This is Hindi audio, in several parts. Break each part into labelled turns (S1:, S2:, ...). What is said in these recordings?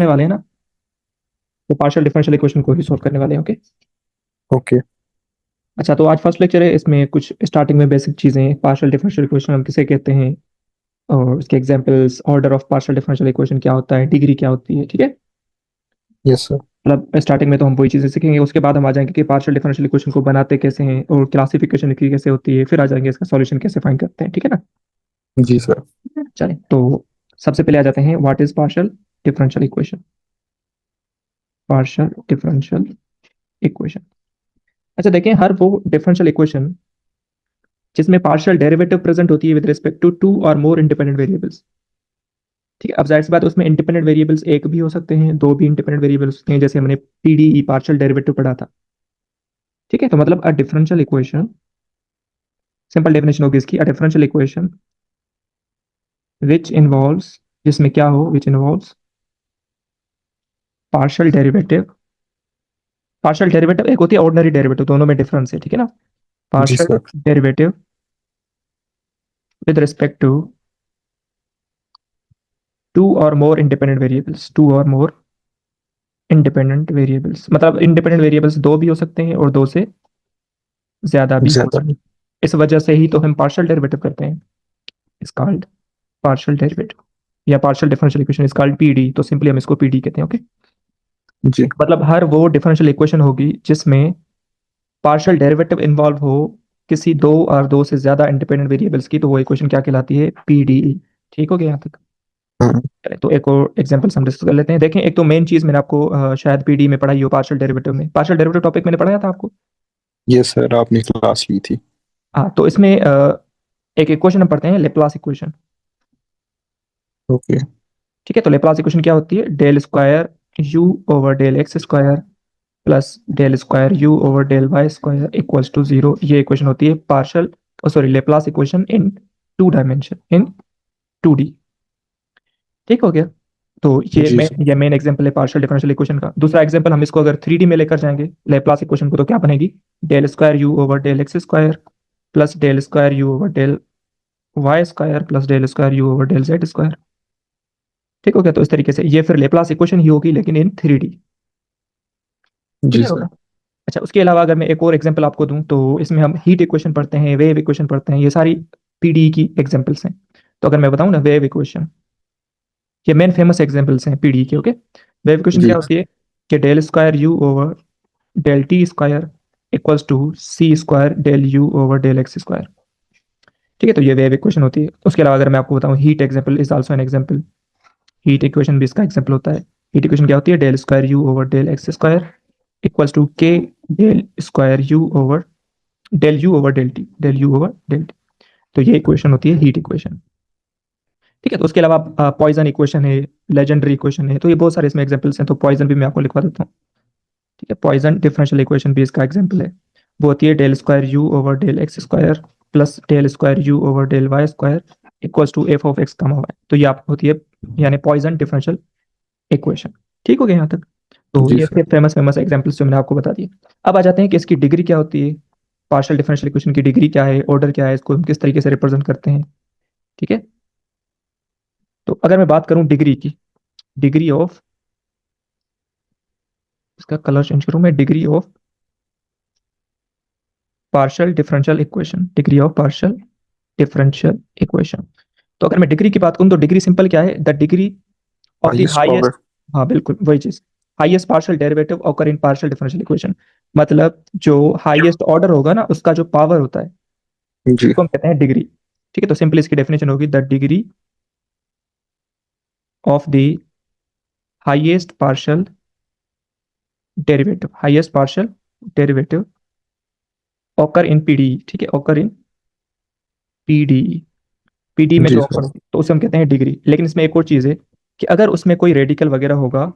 S1: करने वाले हैं ना, तो पार्शियल डिफरेंशियल इक्वेशन को ही सॉल्व करने वाले हैं। ओके।
S2: ओके।
S1: अच्छा, तो आज फर्स्ट लेक्चर है, इसमें कुछ स्टार्टिंग में बेसिक चीजें, पार्शियल डिफरेंशियल इक्वेशन हम किसे कहते हैं, और उसके examples, order of partial differential equation क्या होता है, डिग्री क्या होती है, ठीक है।
S2: Yes sir.
S1: मतलब स्टार्टिंग में तो हम वही चीजें सीखेंगे, उसके बाद हम आ जाएंगे कि पार्शियल डिफरेंशियल इक्वेशन को बनाते कैसे हैं और क्लासिफिकेशन की कैसे होती है, फिर आ जाएंगे इसका सॉल्यूशन कैसे फाइंड करते हैं, ठीक है ना।
S2: जी सर।
S1: चलें, तो सबसे पहले आ जाते हैं, what is partial differential equation. Partial differential equation. अच्छा देखें, हर वो डिफरेंशियल इक्वेशन जिसमें पार्शियल डेरिवेटिव प्रेजेंट होती है with respect to two or more independent variables, ठीक है। अब जाहिर सी बात है, उसमें इंडिपेंडेंट वेरिएबल्स एक भी हो सकते हैं, दो भी इंडिपेंडेंट वेरिएबल्स होते हैं, जैसे हमने पीडीई पार्शियल डेरिवेटिव पढ़ा था, ठीक है। तो मतलब a differential equation, simple definition होगी इसकी, a differential equation which involves, जिसमें क्या हो, which involves partial derivative. Partial derivative एक होती है ऑर्डिनरी डेरिवेटिव, दोनों में डिफरेंस है, ठीक है ना।
S2: जी
S1: partial
S2: sir.
S1: Derivative with respect to two or more independent variables, two or more independent variables, मतलब इंडिपेंडेंट वेरिएबल्स दो भी हो सकते हैं और दो से ज्यादा भी हो
S2: ज्यादा
S1: सकते
S2: नहीं।
S1: हैं। इस वजह से ही तो हम पार्शियल डेरिवेटिव करते हैं, इज कॉल्ड पार्शियल डेरिवेटिव, या partial differential equation is called PD, तो सिंपली हम इसको पीडी कहते हैं। ओके।
S2: जी।
S1: मतलब हर वो डिफरेंशियल इक्वेशन होगी जिसमें पार्शियल डेरिवेटिव इन्वॉल्व हो किसी दो और दो से ज्यादा इंडिपेंडेंट वेरिएबल्स की, तो वो इक्वेशन क्या कहलाती है, पीडीई। ठीक हो गया यहाँ तक।
S2: हाँ।
S1: चलिए, तो एक और एग्जांपल हम डिस्कस कर लेते हैं। देखें, एक तो मेन चीज मैंने आपको शायद पीडी में पढ़ाई हो, पार्शियल डेरिवेटिव में, पार्शियल डेरिवेटिव टॉपिक मैंने पढ़ाया था आपको।
S2: यस सर, आपने क्लास ली थी।
S1: हाँ, तो इसमें एक इक्वेशन हम पढ़ते हैं, लेप्लास इक्वेशन,
S2: ओके।
S1: ठीक है। तो लेप्लास इक्वेशन क्या होती है, del square u over del x square plus del square u over del y square equals to zero. ये इक्वेशन होती है partial, sorry, Laplace equation in two dimension, in two D. ठीक हो गया। तो
S2: जी सर।
S1: ये मेन एग्जांपल है पार्शियल डिफरेंशियल इक्वेशन का। दूसरा एग्जांपल, हम इसको अगर थ्री डी में लेकर जाएंगे लेप्लास इक्वेशन को, तो क्या बनेगी, del square u over del x square plus del square u over del y square plus del square u over del z square. ठीक हो गया। तो इस तरीके से ये फिर लेप्लास इक्वेशन ही होगी, लेकिन इन थ्री डी।
S2: जी
S1: क्लियर
S2: सर।
S1: होगा। अच्छा, उसके अलावा अगर मैं एक और एग्जांपल आपको दूं, तो इसमें हम हीट इक्वेशन पढ़ते हैं, वेव इक्वेशन पढ़ते हैं, ये सारी पीडी की एग्जांपल्स हैं। तो अगर मैं बताऊं ना, वेव इक्वेशन, ये मेन फेमस एग्जांपल्स हैं पीडी के। ओके। वेव इक्वेशन
S2: जी।
S1: क्या होती है कि del square u over del t square equals to c square del u over del x square. ठीक है, तो ये वेव इक्वेशन होती है। उसके अलावा अगर मैं आपको बताऊं, heat example is also an example, heat equation भी इसका एग्जांपल होता है। हीट इक्वेशन क्या होती है, del square u over del x square equals to k del square u over del u over del t, del u over del t. तो ये इक्वेशन होती है हीट इक्वेशन। ठीक है, तो उसके अलावा पॉइजन इक्वेशन है, लेजेंडरी इक्वेशन है, तो ये बहुत सारे इसमें एग्जांपल्स हैं। तो पॉइजन भी मैं आपको लिखवा देता हूँ, ठीक है। पॉइजन डिफरेंशियल इक्वेशन भी इसका एग्जांपल है। वो होती है del square u over del x square plus del square u over del y square equals to f of x comma y. तो ये आप होती है यानी पॉइजन डिफरेंशियल इक्वेशन। ठीक हो गया यहाँ तक। तो
S2: जी
S1: ये
S2: सर।
S1: फेमस फेमस एग्जांपल्स जो मैंने आपको बता दिए। अब आ जाते हैं कि इसकी डिग्री क्या होती है, पार्शियल डिफरेंशियल इक्वेशन की डिग्री क्या है, ऑर्डर क्या है, इसको हम किस तरीके से रिप्रेजेंट करते हैं, ठीक है। तो अगर मैं बात करूं डिग्री की, डिग्री ऑफ, इसका कलर चेंज करूं मैं, degree of partial differential equation, degree of partial differential equation. तो अगर मैं डिग्री की बात करूं, तो डिग्री सिंपल क्या है, the degree of the
S2: highest
S1: highest.
S2: Power.
S1: हाँ बिल्कुल वही चीज, highest partial derivative occur in partial differential equation. मतलब जो हाईएस्ट ऑर्डर होगा ना, उसका जो पावर होता है,
S2: जी।
S1: उसको हम कहते हैं डिग्री। ठीक है, तो सिंपल इसकी डेफिनेशन होगी, the degree of the highest partial derivative, highest partial derivative occur in PD. ठीक है, ऑकर इन पीडी, पीडी में
S2: जी
S1: जो
S2: सर।
S1: ऑफर होगी तो उसे हम कहते हैं डिग्री। लेकिन इसमें एक और चीज है कि अगर उसमें कोई रेडिकल वगैरह होगा,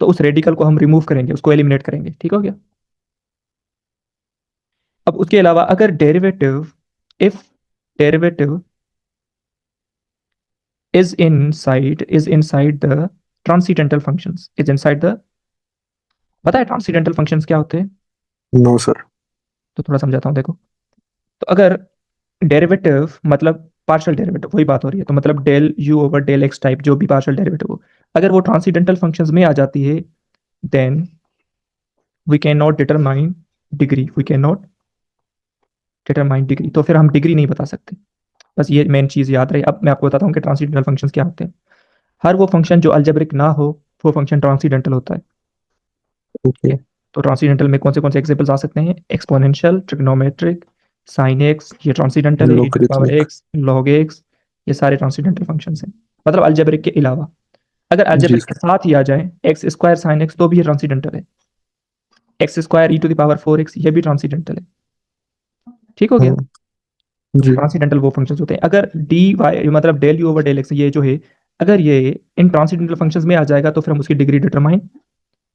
S1: तो उस रेडिकल को हम रिमूव करेंगे, उसको एलिमिनेट करेंगे। ठीक हो गया। अब उसके अलावा अगर derivative, if derivative is inside the transcendental functions, is inside the, पता है ट्रांसीडेंटल फंक्शंस क्या होते हैं,
S2: नो सर।
S1: तो थोड़ा समझाता हूँ देखो। तो अगर डेरिवेटिव मतलब पार्शियल डेरिवेटिव वही बात हो रही है, तो मतलब del u over del x type जो भी पार्शियल डेरिवेटिव हो, अगर वो ट्रांसीडेंटल फंक्शंस में आ जाती है, then we can not determine degree, we can not determine degree, तो फिर हम डिग्री नहीं बता सकते। बस ये मेन चीज याद रहे। अब मैं आपको बताता हूँ कि ट्रांसीडेंटल फंक्शंस क्या होते हैं। हर वो फंक्शन जो अलजेब्रिक ना हो, वो फंक्शन ट्रांसीडेंटल होता है। ठीक
S2: ओके।
S1: है, तो ट्रांसीडेंटल में कौन से एग्जांपल्स आ सकते हैं? एक्सपोनेंशियल, ट्रिग्नोमेट्रिक, साइन एक्स, ये ट्रांसीडेंटल है, e to power
S2: logarithmic.
S1: X, log x, ये सारे ट्रांसीडेंटल फंक्शंस हैं। मतलब अलजेब्रिक के अलावा, अगर
S2: जी
S1: अलजेब्रिक के
S2: सर।
S1: साथ ही आ जाए एक्स स्क्वायर साइन एक्स, तो भी ये ट्रांसीडेंटल है। X square e to the power 4x, ये भी ट्रांसीडेंटल है। ठीक हो गया?
S2: हाँ
S1: तो
S2: जी।
S1: ट्रांसीडेंटल वो फंक्शंस होते हैं। अगर डी वाई मतलब del u over del x ये जो है, अगर ये इन ट्रांसीडेंटल फंक्शंस में आ जाएगा, तो फिर हम उसकी डिग्री डिटरमाइन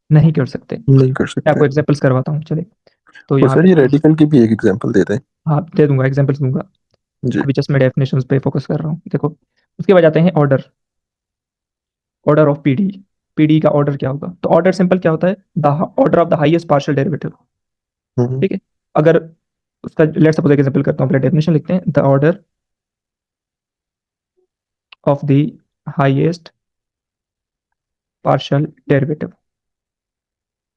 S1: नहीं कर सकते। मैं
S2: नहीं कर सकते।
S1: आपको एग्जांपल्स करवाता हूँ, चले। तो
S2: और
S1: यहाँ
S2: सर
S1: पे
S2: ये रेडिकल की भी एक एग्जांपल देते हैं।
S1: हाँ दे दूंगा, एग्जांपल्स दूंगा।
S2: जी।
S1: अभी जस्ट मैं डेफिनेशंस पे फोकस कर रहा हूँ, देखो। उसके बाद जाते हैं order, order of PD. PD का ऑर्डर क्या होगा? तो ऑर्डर सिंपल क्या होता है? The order of the highest partial derivative.
S2: Hmm.
S1: ठीक है, अगर उसका लेट्स सपोज एग्जांपल करता हूँ, पहले डेफिनेशन लिखते हैं। The order of the highest partial derivative,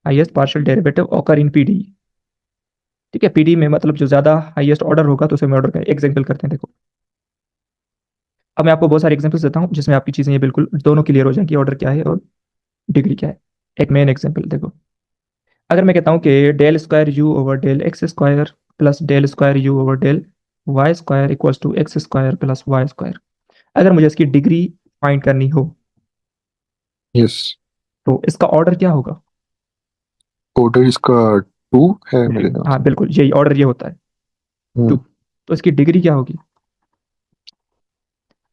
S1: highest partial derivative occur in PD. ठीक है, पीडी में मतलब जो ज्यादा हाईएस्ट ऑर्डर होगा, तो उसे हम ऑर्डर का एग्जांपल करते हैं। देखो, अब मैं आपको बहुत सारे एग्जांपल्स देता हूँ जिसमें आपकी चीजें ये बिल्कुल दोनों क्लियर हो जाएंगी, ऑर्डर क्या है और डिग्री क्या है। एक मेन एग्जांपल देखो, अगर मैं कहता हूँ कि del square u over del x square plus del square u over del y square equals to x square plus y square, अगर मुझे इसकी डिग्री फाइंड करनी हो,
S2: यस।
S1: तो इसका ऑर्डर क्या होगा?
S2: ऑर्डर इसका 2 है मेरे ख्याल
S1: हाँ
S2: से।
S1: बिल्कुल, यही ऑर्डर ये होता है, टू।
S2: हम्म।
S1: तो इसकी डिग्री क्या होगी?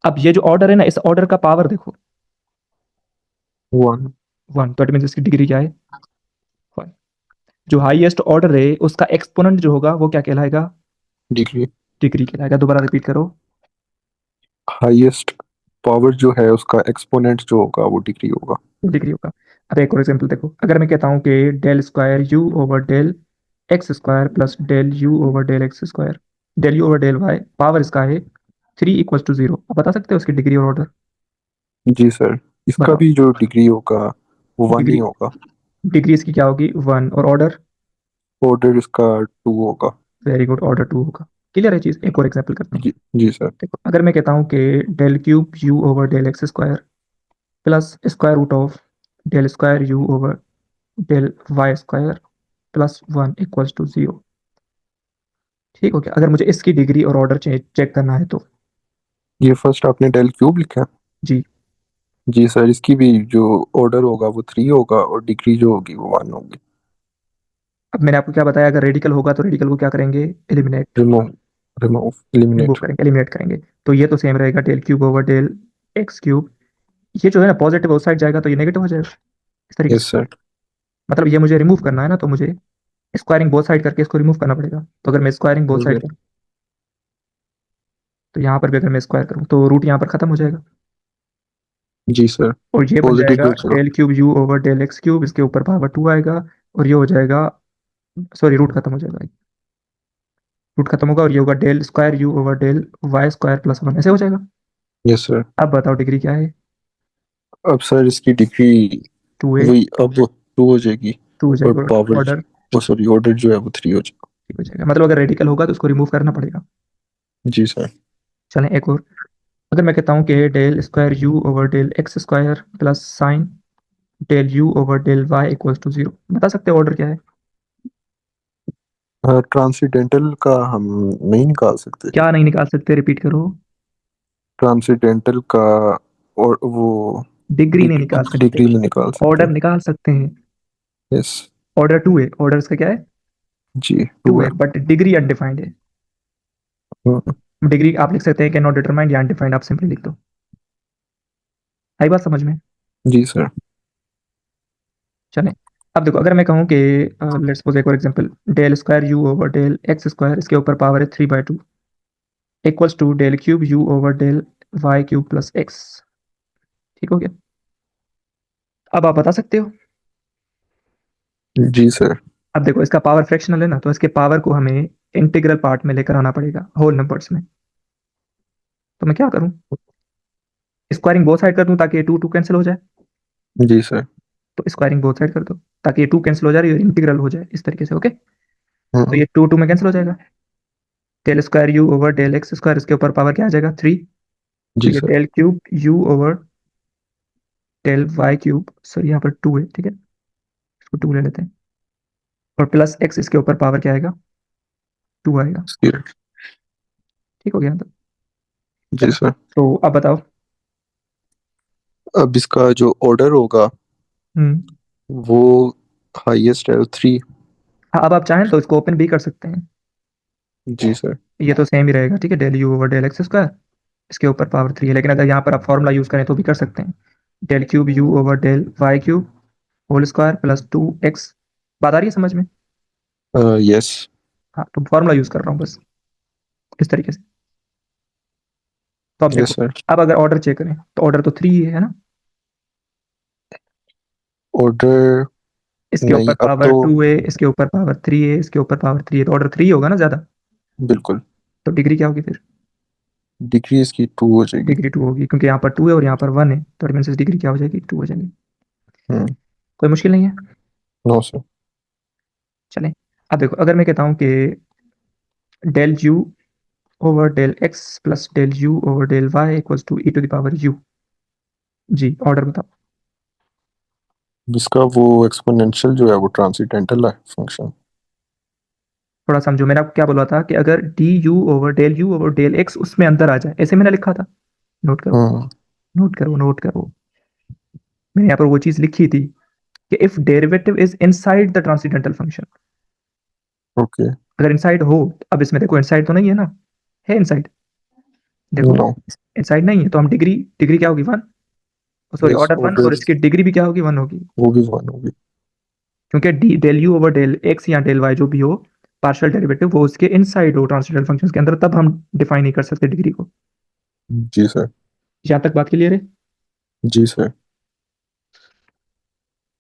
S1: अब ये जो ऑर्डर है ना, इस ऑर्डर का पावर देखो,
S2: 1
S1: वन, तो इट मीन इसकी डिग्री क्या है? वन। जो हाईएस्ट ऑर्डर है उसका एक्सपोनेंट जो होगा वो क्या कहलाएगा?
S2: डिग्री।
S1: डिग्री कहलाएगा। दोबारा रिपीट करो।
S2: हाईएस्ट पावर जो है उसका एक्सपोनेंट जो होगा वो डिग्री होगा।
S1: डिग्री होगा। अब एक और एग्जांपल देखो, अगर मैं कहता हूँ कि del square u over del x square plus del u over del x square, del u over del y, power इसका है 3 = 0, आप बता सकते हो उसकी डिग्री और ऑर्डर?
S2: जी सर। इसका
S1: बताओ।
S2: भी जो डिग्री होगा वो 1 ही
S1: डिग्री,
S2: होगा।
S1: डिग्री इसकी क्या होगी? 1, और ऑर्डर?
S2: ऑर्डर इसका 2 होगा।
S1: वेरी गुड, ऑर्डर 2 होगा। क्लियर है चीज? एक और एग्जांपल करते हैं।
S2: जी सर।
S1: देखो, अगर मैं कहता हूँ कि del cube u over del x square plus square root of del square u over del y square plus 1 = 0। ठीक हो गया? अगर मुझे इसकी डिग्री और ऑर्डर चेक करना है तो?
S2: ये फर्स्ट आपने डेल क्यूब लिखा है।
S1: जी।
S2: जी सर, इसकी भी जो ऑर्डर होगा वो 3 होगा और डिग्री जो होगी वो 1 होगी।
S1: अब मैंने आपको क्या बताया, अगर रेडिकल होगा तो रेडिकल को क्या करेंगे? Eliminate,
S2: remove. Remove
S1: remove
S2: eliminate.
S1: करेंगे, एलिमिनेट करेंगे। तो ये तो सेम रहेगा, del cube over del x cube. ये जो है ना पॉजिटिव उस साइड जाएगा तो ये नेगेटिव हो जाएगा, इस तरीके से।
S2: Yes sir.
S1: मतलब ये मुझे रिमूव करना है ना, तो मुझे स्क्वायरिंग बोथ साइड करके इसको रिमूव करना पड़ेगा। तो अगर मैं स्क्वायरिंग बोथ साइड
S2: जी।
S1: करूँ, तो यहाँ पर भी अगर मैं स्क्वायर करूँ तो रूट यहाँ पर खत्म हो जाएगा,
S2: जी सर।
S1: और ये बन
S2: पॉजिटिव
S1: जाएगा
S2: रूट होगा।
S1: Del cube u over del x cube, इसके ऊपर पावर 2 आएगा, और ये हो जाएगा, सॉरी रूट खत्म हो जाएगा, रूट खत्म होगा, और ये होगा del square u over del y square plus 1, ऐसे हो जाएगा।
S2: Yes sir.
S1: अब बताओ डिग्री क्या है?
S2: अब सर इसकी डिग्री
S1: 2a,
S2: वही अब 2 हो जाएगी।
S1: 2 हो
S2: और
S1: जाएगा,
S2: पावर,
S1: ऑर्डर
S2: वो सॉरी ऑर्डर जो है वो 3 हो जाएगा।
S1: ठीक हो जाएगा। मतलब अगर रेडिकल होगा तो उसको रिमूव करना पड़ेगा।
S2: जी सर।
S1: चलें एक और, अगर मैं कहता हूँ कि del square u over del x square plus sine del u over del y equals to 0, बता सकते हो ऑर्डर क्या है?
S2: ट्रांसीडेंटल का हम नहीं निकाल सकते।
S1: क्या नहीं निकाल सकते? रिपीट करो।
S2: ट्रांसीडेंटल का और वो
S1: डिग्री नहीं निकाल सकते,
S2: डिग्री में निकाल सकते
S1: ऑर्डर
S2: हैं।
S1: निकाल सकते हैं।
S2: यस।
S1: ऑर्डर 2 है, ऑर्डर इसका क्या है?
S2: जी
S1: 2
S2: 2
S1: है,
S2: है।
S1: बट डिग्री अनडिफाइंड है।
S2: हम्म।
S1: डिग्री आप लिख सकते हैं कि नॉट डिटरमाइंड या अनडिफाइंड, आप सिंपली लिख दो। आई बात समझ में?
S2: जी सर।
S1: चलें, अब देखो, अगर मैं कहूँ कि लेट्स सपोज एक और example, del square u over del x square, इसके ऊपर पावर है 3/2 equals to del cube u over del y cube plus x. ठीक हो गया? अब आप बता सकते हो।
S2: जी सर।
S1: अब देखो, इसका पावर फ्रैक्शनल है ना, तो इसके पावर को हमें इंटीग्रल पार्ट में लेकर आना पड़ेगा, होल नंबर्स में। तो मैं क्या करूं, स्क्वायरिंग बोथ साइड कर दूं ताकि ये टू टू कैंसिल हो जाए।
S2: जी सर।
S1: तो स्क्वायरिंग बोथ साइड कर दो ताकि ये टू कैंसिल हो जाए और इंटीग्रल हो जाए इस तरीके से। ओके, तो
S2: हम्म।
S1: ये टू टू में कैंसिल हो जाएगा। Del square u over del x square, इसके ऊपर पावर क्या आ जाएगा, 3। तो
S2: जी
S1: ये
S2: sir.
S1: Del cube u over del y cube, sorry यहाँ पर 2 है, ठीक है, इसको 2 ले लेते हैं। और प्लस एक्स, इसके ऊपर पावर क्या आएगा, 2 आएगा।
S2: स्क्वायर।
S1: ठीक हो गया तो।
S2: जी
S1: चलो,
S2: सर।
S1: तो अब बताओ।
S2: अब इसका जो ऑर्डर होगा
S1: हम्म।
S2: वो हाईएस्ट है 3।
S1: हाँ, अब आप चाहें तो इसको ओपन भी कर सकते हैं।
S2: जी सर।
S1: ये तो सेम ही रहेगा, ठीक है, del u over del x square, इसके ऊपर पावर 3 है। लेकिन अगर यहाँ पर आप फॉर्मूला यूज करें तो भी कर सकते हैं, del cube u over del y cube whole square plus 2x। बात आ रही है समझ में।
S2: यस।
S1: हाँ, तो फॉर्मूला यूज कर रहा हूँ बस इस तरीके से। तो अब
S2: यस
S1: देखो,
S2: सर।
S1: अब अगर ऑर्डर चेक करें तो ऑर्डर तो 3 ही है ना।
S2: ऑर्डर
S1: इसके ऊपर
S2: नहीं, अब
S1: पावर
S2: तो
S1: 2 है, इसके ऊपर पावर 3 है, इसके ऊपर पावर 3 है, तो ऑर्डर 3 होगा ना ज्यादा।
S2: बिल्कुल
S1: तो डिग्री क्या होगी फिर,
S2: डिग्री इसकी 2 हो जाएगी।
S1: डिग्री 2 होगी, क्योंकि यहाँ पर 2 है और यहाँ पर 1 है, तो मीन्स डिग्री क्या हो जाएगी, 2 हो जाएगी।
S2: हम्म।
S1: कोई मुश्किल नहीं है।
S2: No sir.
S1: चलें, अब देखो, अगर मैं कहता हूँ कि del u over del x plus del u over del y equals to e to the power u, जी ऑर्डर बताओ।
S2: इसका वो एक्सपोनेंशियल जो है वो ट्रांसीडेंटल है फंक्शन।
S1: थोड़ा समझो, मैंने आपको क्या बोला था कि अगर d u over del x उसमें अंदर आ जाए, ऐसे मैंने लिखा था। नोट करो,
S2: हम्म।
S1: नोट करो, नोट करो। मैंने यहाँ पर वो चीज लिखी थी कि if derivative is inside the transcendental function.
S2: Okay.
S1: अगर इनसाइड हो, अब इसमें देखो इनसाइड तो नहीं है ना, है इनसाइड, देखो
S2: नो।
S1: इनसाइड नहीं है, तो हम डिग्री, डिग्री क्या होगी, 1, सॉरी
S2: यस,
S1: ऑर्डर 1, और
S2: ऑर्डर
S1: इसकी डिग्री भी क्या होगी, 1 होगी।
S2: वो भी 1 होगी।
S1: क्योंकि d del u over del x या डेल वाई जो भी हो, पार्शियल डेरिवेटिव वो उसके इनसाइड हो ट्रांसीडेंटल फंक्शन के अंदर, तब हम डिफाइन नहीं कर सकते डिग्री को।
S2: जी सर।
S1: यहाँ तक बात क्लियर है।
S2: जी सर।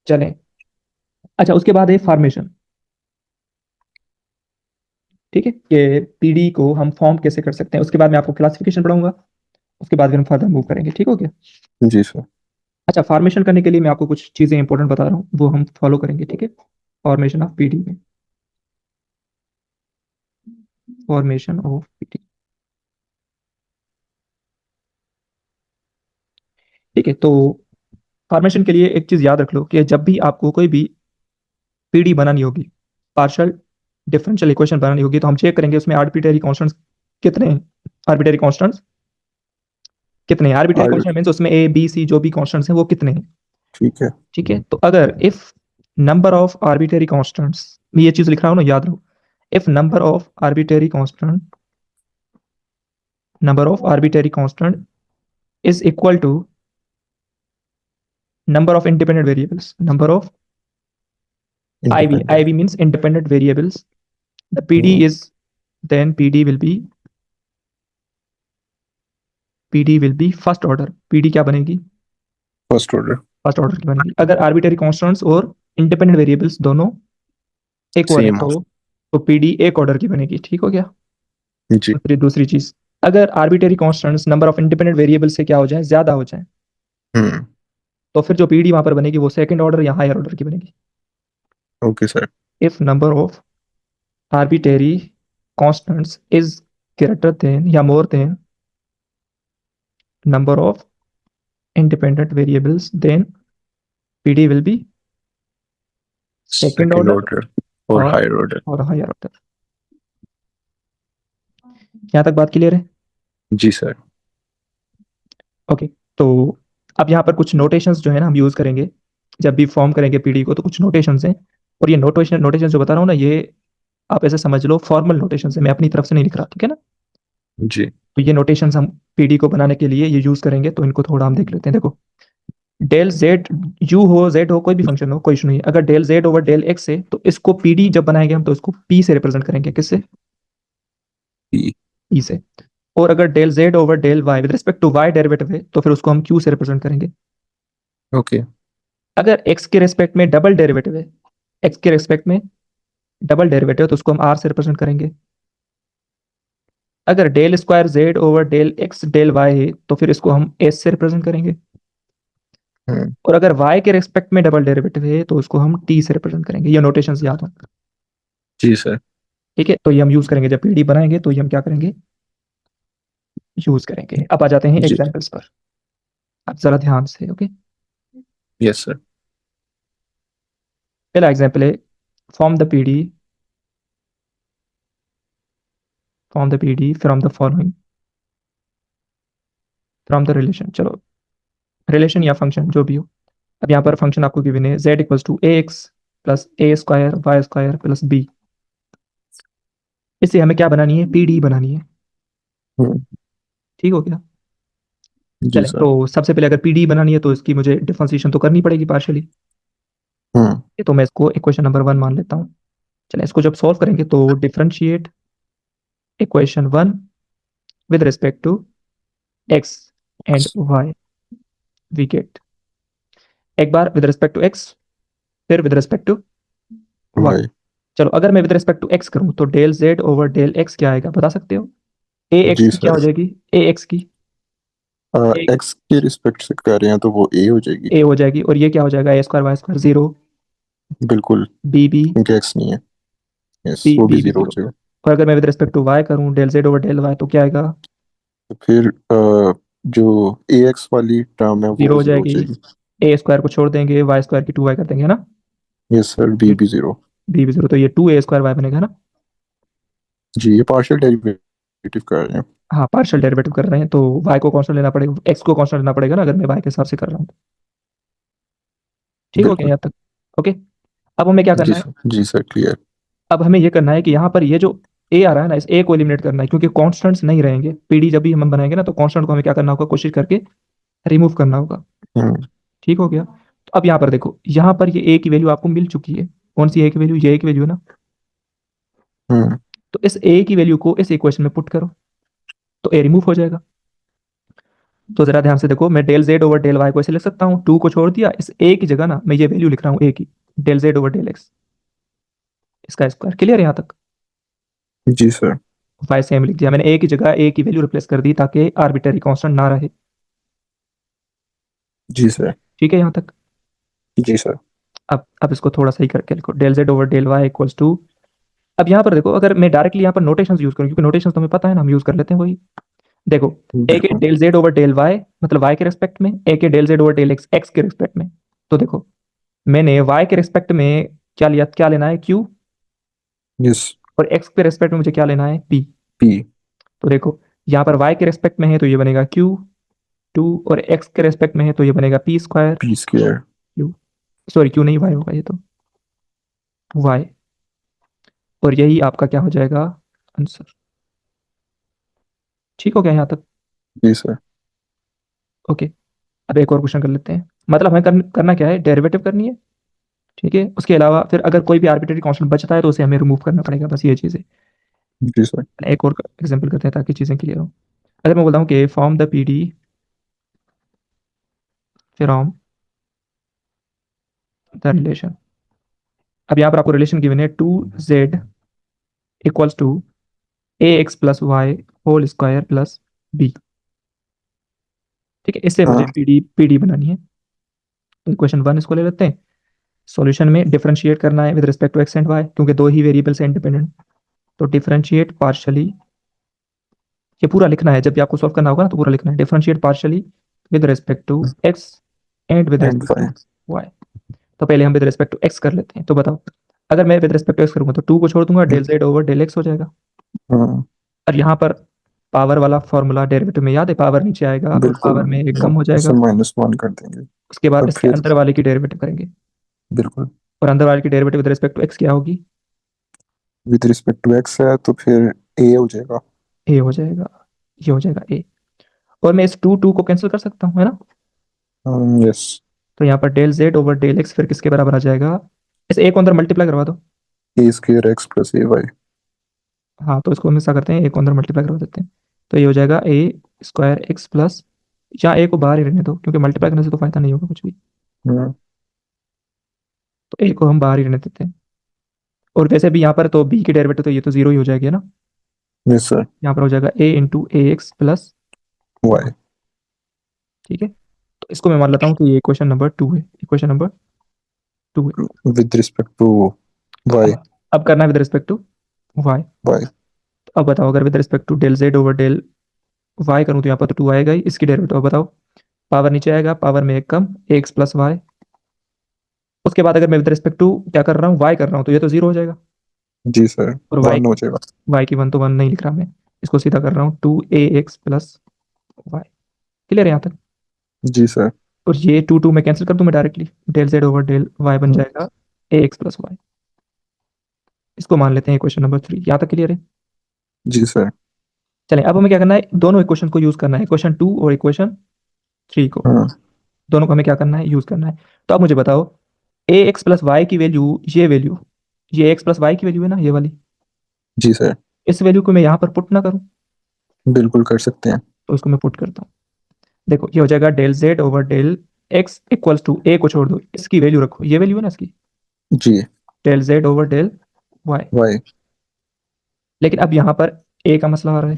S1: चलें, अच्छा उसके बाद है फॉर्मेशन। ठीक है, कि पीडी को हम फॉर्म कैसे कर सकते हैं, उसके बाद मैं आपको क्लासिफिकेशन पढ़ाऊंगा, उसके बाद फिर हम फर्दर मूव करेंगे, ठीक हो गया।
S2: जी सर।
S1: अच्छा, फॉर्मेशन करने के लिए मैं आपको कुछ चीजें इंपॉर्टेंट बता रहा हूँ, वो हम फॉलो करेंगे, ठीक है। फॉर्मेशन ऑफ पीडी में, फॉर्मेशन ऑफ पीडी, ठीक है। तो फॉर्मेशन के लिए एक चीज याद रख लो कि जब भी आपको कोई भी पीडी बनानी होगी, पार्शियल डिफरेंशियल इक्वेशन बनानी होगी, तो हम चेक करेंगे उसमें आर्बिट्रेरी कांस्टेंट्स कितने हैं। आर्बिट्रेरी कांस्टेंट्स कितने हैं, आर्बिट्रेरी
S2: आर।
S1: कांस्टेंट मींस उसमें ए बी सी जो भी कांस्टेंट्स हैं वो कितने हैं।
S2: ठीक है।
S1: ठीक है, तो अगर if number of arbitrary constants, मैं ये चीज लिख रहा हूँ ना, याद रहो, if number of arbitrary constant, number of arbitrary constant is equal to number of independent variables, number of
S2: independent.
S1: iv means independent variables, the pd
S2: hmm.
S1: is, then pd will be first order, pd क्या बनेगी,
S2: फर्स्ट ऑर्डर।
S1: फर्स्ट ऑर्डर की बनेगी। अगर आर्बिट्रेरी कांस्टेंट्स और इंडिपेंडेंट वेरिएबल्स दोनों इक्वल है
S2: सेम हो।
S1: तो पीडी एक ऑर्डर की बनेगी, ठीक हो गया।
S2: जी।
S1: और फिर दूसरी चीज, अगर arbitrary constants number of independent variable से क्या हो जाए, ज्यादा हो जाए,
S2: हम्म।
S1: तो फिर जो पीडी वहां पर बनेगी वो सेकंड ऑर्डर या हायर ऑर्डर की बनेगी।
S2: Okay sir.
S1: If number of arbitrary constants is greater than या more than number of independent variables, then PD will be second
S2: second
S1: order
S2: order और
S1: or
S2: higher order.
S1: higher order। यहाँ तक बात क्लियर है।
S2: जी सर।
S1: ओके, तो अब यहाँ पर कुछ नोटेशंस जो है ना हम यूज करेंगे जब भी फॉर्म करेंगे पीडी को, तो कुछ नोटेशंस हैं। और ये नोटेशन जो बता रहा हूँ ना, ये आप ऐसे समझ लो फॉर्मल नोटेशन है, मैं अपनी तरफ से नहीं लिख रहा, ठीक है ना।
S2: जी।
S1: तो ये नोटेशंस हम पीडी को बनाने के लिए ये यूज करेंगे, तो इनको थोड़ा हम देख लेते हैं। देखो, डेल जेड यू हो जेड हो कोई भी फंक्शन हो, कोई इशू नहीं है। अगर del z over del x है तो इसको पीडी जब बनाएंगे हम, तो इसको पी से रिप्रेजेंट करेंगे, किससे,
S2: ई।
S1: ई से। और अगर del z over del y with respect to y derivative है तो फिर उसको हम क्यू से रिप्रेजेंट करेंगे।
S2: ओके।
S1: अगर एक्स के रेस्पेक्ट में डबल डेरिवेटिव है, एक्स के रेस्पेक्ट में डबल डेरिवेटिव, तो उसको हम आर से रिप्रेजेंट करेंगे। अगर del square z over del x del y है तो फिर इसको हम एस से रिप्रेजेंट करेंगे,
S2: हम्म,
S1: और अगर वाई के रेस्पेक्ट में डबल डेरिवेटिव है तो उसको हम टी से रिप्रेजेंट करेंगे। ये नोटेशंस याद हो।
S2: जी सर।
S1: ठीक है, तो ये हम यूज करेंगे जब पीडी बनाएंगे, तो ये हम क्या करेंगे, यूज करेंगे। अब आ जाते हैं
S2: जी।
S1: एग्जाम्पल्स पर। अब जरा ध्यान से, ओके।
S2: Yes sir.
S1: पहला एग्जाम्पल है, form the PD, form the PD from the following, from the relation. चलो, रिलेशन या फंक्शन जो भी हो। अब यहाँ पर फंक्शन आपको गिवन है z equals to a x plus a square y square plus b. इससे हमें क्या बनानी है, पीडी बनानी है।
S2: हम्म,
S1: ठीक हो गया।
S2: जी
S1: चले,
S2: सर।
S1: तो सबसे पहले अगर पीडी बनानी है तो इसकी मुझे डिफरेंशिएशन तो करनी पड़ेगी पार्शियली।
S2: हम्म,
S1: तो मैं इसको इक्वेशन नंबर 1 मान लेता हूँ। चले, इसको जब सॉल्व करेंगे तो differentiate equation 1 with respect to x and y, we get, एक बार विद रिस्पेक्ट टू एक्स, फिर with respect to y.
S2: Y.
S1: चलो, अगर मैं विद रिस्पेक्ट टू एक्स करूँ तो del z over del x क्या आएगा, बता सकते हो? ए एक्स
S2: जी
S1: की क्या
S2: सर।
S1: हो जाएगी, ए एक्स की ए
S2: एक्स के रिस्पेक्ट से कर रहे हैं तो वो ए हो जाएगी।
S1: ए हो जाएगी, और ये क्या हो जाएगा, ए स्क्वायर वाई स्क्वायर जीरो,
S2: बिल्कुल।
S1: बी बी
S2: क्योंकि एक्स नहीं है। यस,
S1: बी
S2: वो भी
S1: बी भी
S2: जीरो हो
S1: जीरो।
S2: जाएगा।
S1: और अगर मैं विद रिस्पेक्ट टू वाई करूँ del z over del y तो क्या आएगा,
S2: तो फिर जो ए एक्स वाली टर्म है
S1: जीरो
S2: वो
S1: हो
S2: जीरो हो
S1: जाएगी।
S2: जाएगी।
S1: ए स्क्वायर को छोड़ देंगे, वाई स्क्वायर की टू वाई कर देंगे, है ना।
S2: यस सर, बी
S1: ये
S2: भी जीरो।
S1: बी भी जीरो, तो ये टू ए स्क्वायर वाई बनेगा ना।
S2: जी, ये पार्शियल डेरिवेटिव कर रहे हैं।
S1: हाँ, पार्शियल डेरिवेटिव कर रहे हैं तो वाई को कांस्टेंट लेना पड़ेगा, एक्स को कांस्टेंट लेना पड़ेगा ना, अगर मैं वाई के हिसाब से कर रहा हूँ तो। ठीक हो गया
S2: बिल्कुल।
S1: यहाँ तक? ओके। अब हमें क्या
S2: जी
S1: करना है,
S2: सर, जी सर, क्लियर।
S1: अब हमें ये करना है कि यहाँ पर ये जो ए आ रहा है ना, इस ए को एलिमिनेट करना है, क्योंकि कांस्टेंट्स नहीं रहेंगे। पीडी जब भी हम बनाएंगे ना तो कांस्टेंट को हमें क्या करना होगा, कोशिश करके रिमूव करना होगा।
S2: हम्म,
S1: ठीक हो गया। तो अब यहाँ पर देखो, यहाँ पर ये ए की वैल्यू आपको मिल चुकी है। कौन सी ए की वैल्यू, ये ए की वैल्यू है ना।
S2: हम्म,
S1: तो इस ए की वैल्यू को इस इक्वेशन में पुट करो तो ए रिमूव हो जाएगा। तो जरा ध्यान से देखो, मैं del z over del y को ऐसे लिख सकता हूँ, टू को छोड़ दिया, इस ए की जगह ना मैं ये वैल्यू लिख रहा हूँ ए की, del z over del x, इसका स्क्वायर। क्लियर है यहाँ तक?
S2: जी सर।
S1: वाई सेम लिख दिया मैंने, ए की जगह ए की वैल्यू रिप्लेस कर दी ताकि आर्बिटरी कांस्टेंट ना रहे।
S2: जी सर।
S1: ठीक है यहाँ तक?
S2: जी सर।
S1: अब इसको थोड़ा सही करके लिखो, del z over del y equals to. अब यहाँ पर देखो, अगर मैं डायरेक्टली यहाँ पर नोटेशन यूज करूँ, क्योंकि नोटेशन तो हमें पता है ना, हम यूज कर लेते हैं वही। देखो, ए के
S2: बिल्कुल।
S1: Del z over del y मतलब वाई के रेस्पेक्ट में, ए के del z over del x x के रेस्पेक्ट में। तो देखो, मैंने वाई के रेस्पेक्ट में क्या लिया, क्या लेना है, क्यू,
S2: यस।
S1: और एक्स के रेस्पेक्ट में मुझे क्या लेना है, पी।
S2: पी।
S1: तो देखो, यहाँ पर वाई के रेस्पेक्ट में है तो ये बनेगा क्यू टू, और एक्स के रेस्पेक्ट में है तो ये बनेगा P square
S2: P square.
S1: Q. Sorry, Q नहीं, वाई होगा ये तो, वाई। और यही आपका क्या हो जाएगा, आंसर। ठीक हो गया यहाँ तक?
S2: जी सर।
S1: ओके। अब एक और क्वेश्चन कर लेते हैं। मतलब हमें करना क्या है, डेरिवेटिव करनी है। ठीक है, उसके अलावा फिर अगर कोई भी आर्बिट्रेरी कांस्टेंट बचता है तो उसे हमें रिमूव करना पड़ेगा, बस ये चीज़ है।
S2: जी सर।
S1: एक और एग्जांपल करते हैं ताकि चीज़ें क्लियर हो। अगर मैं बोलता हूँ कि form the PD from the relation. अब यहाँ पर आपको रिलेशन गिवन है, two z equals to a x plus y whole square plus b. ठीक है, इससे मुझे
S2: हाँ।
S1: पीडी पीडी बनानी है। तो इक्वेशन 1 इसको ले लेते हैं। सॉल्यूशन में डिफरेंशिएट करना है with respect to x and y, क्योंकि दो ही वेरिएबल्स हैं इंडिपेंडेंट। तो डिफरेंशिएट पार्शली, ये पूरा लिखना है, जब भी आपको सॉल्व करना होगा ना तो पूरा लिखना है, differentiate partially with respect to x and with
S2: and
S1: respect to
S2: five.
S1: Y. तो पहले हम विद रिस्पेक्ट टू एक्स कर लेते हैं। तो बताओ, अगर मैं विद रिस्पेक्ट टू एक्स करूंगा तो टू को छोड़ दूंगा, del z over del x हो जाएगा।
S2: हाँ।
S1: और यहाँ पर पावर वाला फॉर्मूला डेरिवेटिव में याद है, पावर नीचे आएगा और
S2: बिल्कुल।
S1: पावर में एक कम हो
S2: इसे
S1: जाएगा।
S2: -1 कर देंगे।
S1: उसके बाद
S2: और
S1: इसके
S2: फिर
S1: अंदर वाले की डेरिवेटिव करेंगे,
S2: बिल्कुल।
S1: और अंदर वाले की derivative with respect to x क्या होगी,
S2: विद रिस्पेक्ट टू एक्स है तो फिर ए हो जाएगा।
S1: ए हो जाएगा, ये हो जाएगा ए। और मैं इस टू टू को कैंसिल कर सकता हूँ, है ना।
S2: यस।
S1: तो यहाँ पर del z over del x फिर किसके बराबर आ जाएगा, इस ए को अंदर मल्टीप्लाई करवा दो।
S2: ए स्क्वायर एक्स प्लस ए वाई।
S1: हाँ, तो इसको हम ऐसा करते हैं, ए को अंदर मल्टीप्लाई करवा देते हैं। तो ये हो जाएगा ए स्क्वायर एक्स प्लस, या ए को बाहर ही रहने दो क्योंकि मल्टीप्लाई करने से तो फायदा नहीं होगा कुछ भी। तो ए को हम बाहर ही रहने देते हैं। और वैसे भी यहाँ पर तो बी की डेरिवेटिव तो ये तो जीरो ही हो जाएगी, है ना।
S2: Yes sir.
S1: यहाँ पर हो जाएगा a into a x plus
S2: y
S1: ठीक है। तो इसको मैं मान लेता हूँ कि ये इक्वेशन नंबर 2 है, इक्वेशन नंबर 2 है।
S2: विद रिस्पेक्ट टू
S1: तो
S2: वाई।
S1: अब करना है with respect to y.
S2: Y.
S1: अब बताओ अगर with respect to del z over del y करूँ तो यहाँ पर तो 2 आएगा ही, इसकी डेरिवेटिव अब बताओ। पावर नीचे आएगा, पावर में एक कम, एक्स प्लस वाई। उसके बाद अगर मैं विद रिस्पेक्ट टू क्या कर रहा हूँ, वाई कर रहा हूँ, तो ये तो जीरो हो जाएगा।
S2: जी सर।
S1: और वाई,
S2: 1 हो जाएगा।
S1: वाई की वन तो वन नहीं लिख रहा मैं, इसको सीधा कर रहा हूँ 2ax प्लस वाई। क्लियर है यहाँ तक?
S2: जी सर।
S1: और ये 2 में कैंसिल कर दूं मैं directly, del z over del y बन
S2: हम्म,
S1: जाएगा ax प्लस वाई। इसको मान लेते हैं इक्वेशन नंबर 3। यहाँ तक क्लियर है?
S2: जी सर।
S1: चलें अब हमें क्या करना है, दोनों इक्वेशन को यूज करना है, इक्वेशन 2 और इक्वेशन 3 को,
S2: हाँ
S1: दोनों को हमें क्या करना है, यूज करना है। तो अब मुझे बताओ ए एक्स प्लस वाई की वैल्यू, ये वैल्यू, ये एक्स प्लस वाई की वैल्यू है ना, ये वाली,
S2: जी सर।
S1: इस वैल्यू को मैं यहाँ पर पुट ना करूँ?
S2: बिल्कुल कर सकते हैं।
S1: तो इसको मैं पुट करता हूँ। देखो ये हो जाएगा del z over del x equals to, A को छोड़ दो, इसकी वैल्यू रखो, ये वैल्यू है ना इसकी,
S2: जी।
S1: Del z over del y.
S2: Y.
S1: लेकिन अब यहाँ पर ए का मसला आ रहा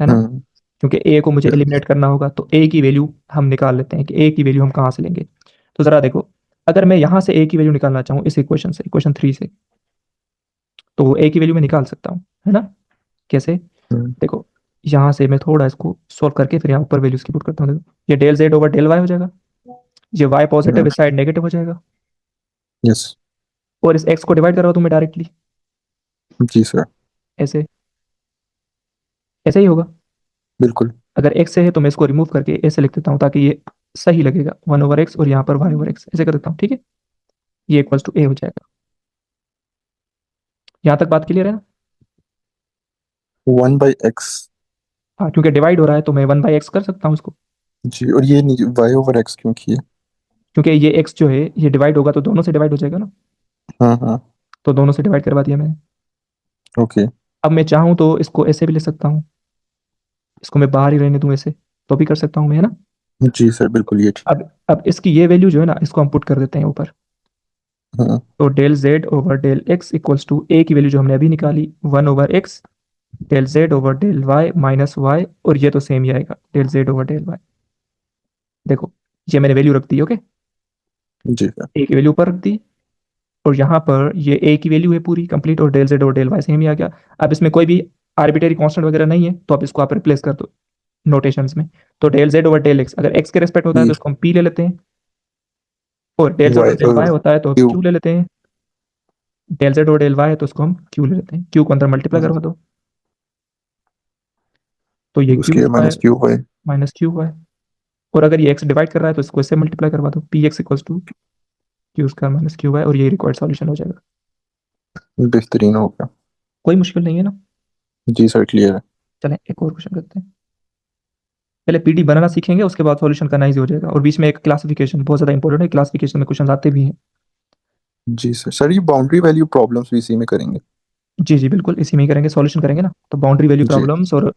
S1: है ना,
S2: हम्म।
S1: क्योंकि ए को मुझे एलिमिनेट करना होगा, तो ए की वैल्यू हम निकाल लेते हैं कि ए की वैल्यू हम कहाँ से लेंगे। तो जरा देखो, अगर मैं यहाँ से ए की वैल्यू निकालना चाहूँ इस इक्वेशन से, इक्वेशन 3 से, तो ए की वैल्यू मैं निकाल सकता हूँ, है ना? कैसे?
S2: हम्म,
S1: देखो यहाँ से मैं थोड़ा इसको सोल्व करके फिर यहाँ ऊपर वैल्यूज की पुट करता हूँ। देखो ये del z over del y हो जाएगा, ये वाई पॉजिटिव
S2: हम्म,
S1: इस साइड नेगेटिव हो जाएगा,
S2: यस।
S1: और इस एक्स को डिवाइड कर रहा हूँ तुम्हें डायरेक्टली,
S2: जी सर।
S1: ऐसे, ऐसे ही होगा।
S2: बिल्कुल।
S1: अगर एक्स से है तो मैं इसको रिमूव करके ऐसे लिख देता हूँ ताकि ये सही लगेगा, 1/x और यहाँ पर y/x ऐसे कर देता हूँ, ठीक है। ये इक्वल्स टू ए हो जाएगा। यहाँ तक बात क्लियर है ना?
S2: 1/x।
S1: हाँ, क्योंकि डिवाइड हो रहा है तो मैं 1/x कर सकता हूँ इसको,
S2: जी, और ये नहीं y/x क्यों किए?
S1: क्योंकि ये x जो है ये डिवाइड होगा तो दोनों से डिवाइड हो जाएगा ना,
S2: हाँ हाँ।
S1: तो दोनों से डिवाइड करवा दिया मैंने।
S2: ओके।
S1: अब मैं चाहूँ तो इसको ऐसे भी लिख सकता हूँ, इसको मैं बाहर ही रहने दूँ ऐसे, तो भी कर सकता हूँ मैं, है ना?
S2: जी सर, बिल्कुल ये ठीक।
S1: अब इसकी ये वैल्यू जो है ना, इसको हम पुट कर देते हैं ऊपर।
S2: हाँ।
S1: तो del z over del x equals to A की वैल्यू जो हमने अभी निकाली 1/x, del z over del y minus y, और ये तो सेम ही आएगा del z over del y. देखो ये मैंने वैल्यू रख दी, ओके,
S2: जी सर।
S1: ए की वैल्यू ऊपर रख दी, और यहाँ पर ये ए की वैल्यू है पूरी कंप्लीट, और डेल जेड और डेल वाई सेम ही आ गया। अब इसमें कोई भी आर्बिटरी कांस्टेंट वगैरह नहीं है, तो अब इसको आप रिप्लेस कर दो नोटेशंस में। तो del z over del x अगर एक्स के रेस्पेक्ट होता है
S2: पी
S1: तो इसको हम पी ले लेते हैं, और डेल जेड
S2: वाई
S1: और डेल वाई होता है तो
S2: क्यू।
S1: क्यू ले लेते हैं। डेल जेड और डेल वाई है तो उसको हम क्यू ले लेते हैं, क्यू को अंदर मल्टीप्लाई
S2: हाँ,
S1: करवा दो, तो ये क्यू
S2: उसके
S1: y
S2: minus q y.
S1: Minus q y. और अगर ये एक्स डिवाइड कर रहा है तो इसको इससे मल्टीप्लाई करवा दो, p x equals to q square minus q y, और ये रिक्वायर्ड सॉल्यूशन हो जाएगा।
S2: बेहतरीन हो गया।
S1: कोई मुश्किल नहीं है ना?
S2: जी सर, क्लियर है।
S1: चलें एक और क्वेश्चन करते हैं। पहले पीडी बनाना सीखेंगे, उसके बाद सॉल्यूशन करना इजी हो जाएगा, और बीच में एक क्लासिफिकेशन बहुत ज्यादा इंपॉर्टेंट है, क्लासिफिकेशन में क्वेश्चन आते भी हैं।
S2: जी सर। सर ये बाउंड्री वैल्यू प्रॉब्लम्स भी इसी में करेंगे?
S1: जी जी बिल्कुल, इसी में ही करेंगे, सॉल्यूशन करेंगे ना, तो बाउंड्री वैल्यू
S2: जी।
S1: प्रॉब्लम्स और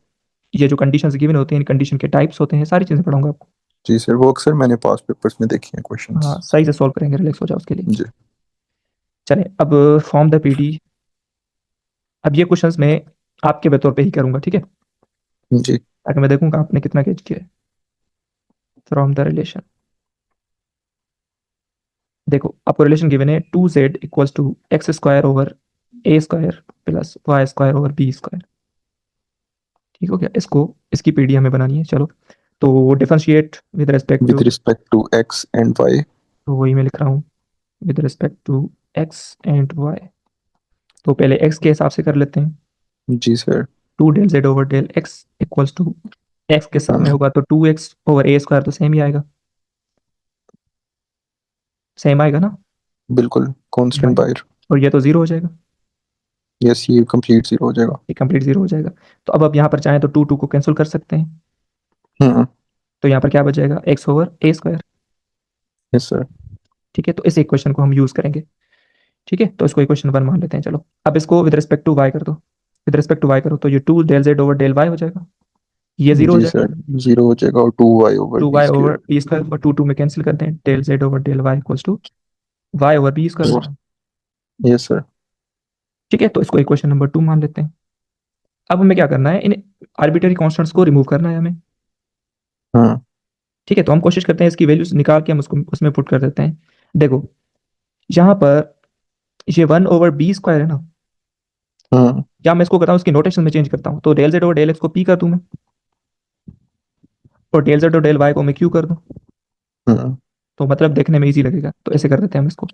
S1: ये जो कंडीशंस गिवन होते हैं, इन कंडीशन के टाइप्स होते हैं, सारी चीजें पढ़ाऊंगा आपको।
S2: जी सर, वो अक्सर मैंने पास पेपर्स में देखी हैं क्वेश्चंस।
S1: हाँ सही से सॉल्व करेंगे, रिलैक्स हो जाओ उसके लिए।
S2: जी।
S1: चलें अब फॉर्म द पीडी। अब ये क्वेश्चंस मैं आपके तौर पे ही करूंगा, ठीक है,
S2: जी।
S1: ताकि मैं देखूंगा आपने कितना कैच किया है। फ्रॉम द रिलेशन, देखो आपको रिलेशन गिवन है 2z equals to x square over A square plus y square over b square. ठीक हो गया, इसको, इसकी पीडी हमें बनानी है, चलो। तो differentiate with respect
S2: with
S1: to,
S2: respect to x and y.
S1: तो वही मैं लिख रहा हूँ, with respect to x and y. तो पहले एक्स के हिसाब से कर लेते हैं,
S2: जी sir.
S1: 2 del z over del x equals to, x के सामने
S2: हाँ
S1: होगा तो 2x ओवर ए स्क्वायर, तो सेम ही आएगा, सेम आएगा ना,
S2: बिल्कुल कांस्टेंट
S1: राइट।
S2: बायर।
S1: और ये तो जीरो हो जाएगा,
S2: यस, ये कंप्लीट जीरो हो जाएगा।
S1: ये कंप्लीट जीरो हो जाएगा। तो अब यहाँ पर चाहें तो टू टू को कैंसिल कर सकते हैं,
S2: हम्म।
S1: तो यहाँ पर क्या बचेगा, एक्स ओवर ए स्क्वायर।
S2: Yes sir.
S1: ठीक है, तो इस इक्वेशन को हम यूज करेंगे, ठीक है, तो इसको इक्वेशन 1 मान लेते हैं, चलो। अब इसको विद रिस्पेक्ट टू वाई कर दो, विद रिस्पेक्ट टू वाई करो तो ये 2 del z over del y हो जाएगा, ये जीरो हो
S2: जी
S1: जाएगा,
S2: सर, जीरो हो जाएगा, और 2y over
S1: two
S2: b
S1: y over
S2: square.
S1: B square, और टू में कैंसिल करते हैं, del z over del y equals to y over b square हो
S2: और
S1: जाएगा।
S2: Yes sir.
S1: ठीक है, तो इसको इक्वेशन नंबर 2 मान लेते हैं। अब हमें क्या करना है, इन आर्बिट्ररी कॉन्स्टेंट्स को रिमूव करना है हमें।
S2: हाँ
S1: ठीक है, तो हम कोशिश करते हैं इसकी वैल्यूज निकाल के हम उसको उसमें पुट कर देते हैं। देखो, यहाँ पर ये 1/b² है ना,
S2: हाँ
S1: या मैं इसको करता हूँ इसकी नोटेशन में चेंज करता हूँ, तो डेल जेड और डेल एक्स को पी कर दूं मैं, और डेल जेड और डेल वाई को मैं क्यू कर दूं,
S2: हाँ
S1: तो मतलब देखने में इजी लगेगा, तो ऐसे कर देते हैं हम इसको।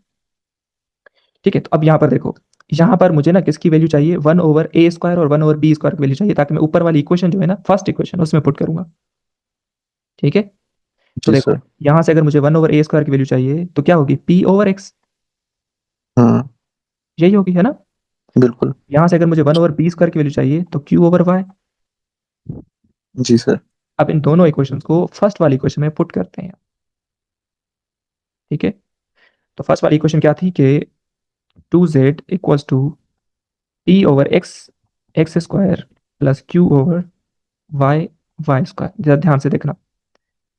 S1: ठीक है, तो अब यहाँ पर देखो, यहाँ पर मुझे ना किसकी वैल्यू चाहिए, 1/a² और 1/b² की वैल्यू चाहिए, ताकि मैं ऊपर वाली इक्वेशन जो है ना, फर्स्ट इक्वेशन, उसमें पुट करूंगा। ठीक है, तो
S2: जी
S1: देखो
S2: सर।
S1: यहाँ से अगर मुझे 1/a² की वैल्यू चाहिए तो क्या होगी, p/x,
S2: हाँ
S1: यही होगी है ना।
S2: बिल्कुल।
S1: यहाँ से अगर मुझे 1/b² की वैल्यू चाहिए तो q/y।
S2: जी सर।
S1: अब इन दोनों इक्वेशंस को फर्स्ट वाली इक्वेशन में पुट करते हैं। ठीक है, तो फर्स्ट वाली इक्वेशन क्या थी कि 2z equals to p/x² plus q/y y²। जरा ध्यान से देखना,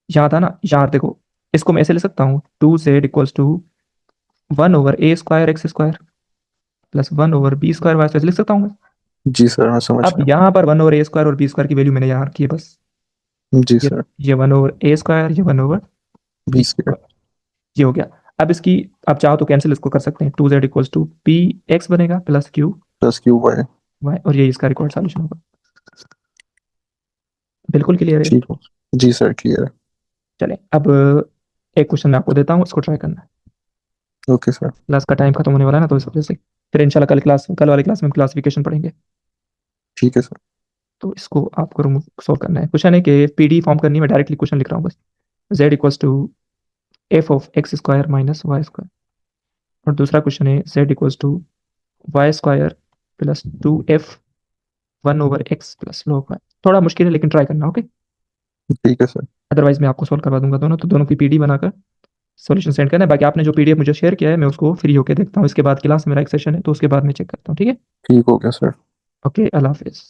S1: यहाँ था ना, यहाँ देखो, इसको मैं ऐसे ले सकता हूँ, 2z equals to 1/a² x² plus 1/b² y² लिख सकता हूँ मैं।
S2: जी सर मैं समझ
S1: अब
S2: गया।
S1: यहाँ पर 1/a² और b² की वैल्यू मैंने यहाँ रखी है बस।
S2: जी
S1: ये
S2: सर।
S1: ये 1/a², ये 1/b²,
S2: 20 के।
S1: ये हो गया। अब इसकी, आप चाहो तो कैंसिल इसको कर सकते हैं, 2z equals to p x बनेगा plus q
S2: plus q y.
S1: Y, और ये इसका रिकॉर्ड सॉल्यूशन होगा। बिल्कुल क्लियर है।
S2: ठीक है। जी सर क्लियर है।
S1: चलें, अब एक क्वेश्चन मैं आपको देता हूँ, उसको ट्राई करना है।
S2: Okay sir.
S1: क्लास का टाइम खत्म होने वाला है ना, तो इस वजह से फिर इंशाल्लाह कल वाली क्लास में हम क्लासिफिकेशन पढ़ेंगे।
S2: ठीक है सर।
S1: तो इसको आपको सॉल्व करना है। क्वेश्चन है कि पीडी फॉर्म करनी है, मैं डायरेक्टली क्वेश्चन लिख रहा हूँ बस। z equals to f(x² minus y²), और दूसरा क्वेश्चन है z equals to y² plus 2f(1/x plus log y). थोड़ा मुश्किल है लेकिन ट्राई करना, ओके।
S2: ठीक है सर।
S1: अदरवाइज मैं आपको सॉल्व करवा दूंगा दोनों, तो दोनों की पीडी बनाकर सॉल्यूशन सेंड करना है। बाकी आपने जो पीडीएफ मुझे शेयर किया है, मैं उसको फ्री होकर देखता हूँ, इसके बाद क्लास में मेरा एक सेशन है, तो उसके बाद मैं चेक करता हूँ, ठीक है।
S2: ठीक हो गया सर।
S1: ओके, अल्लाह हाफिज़।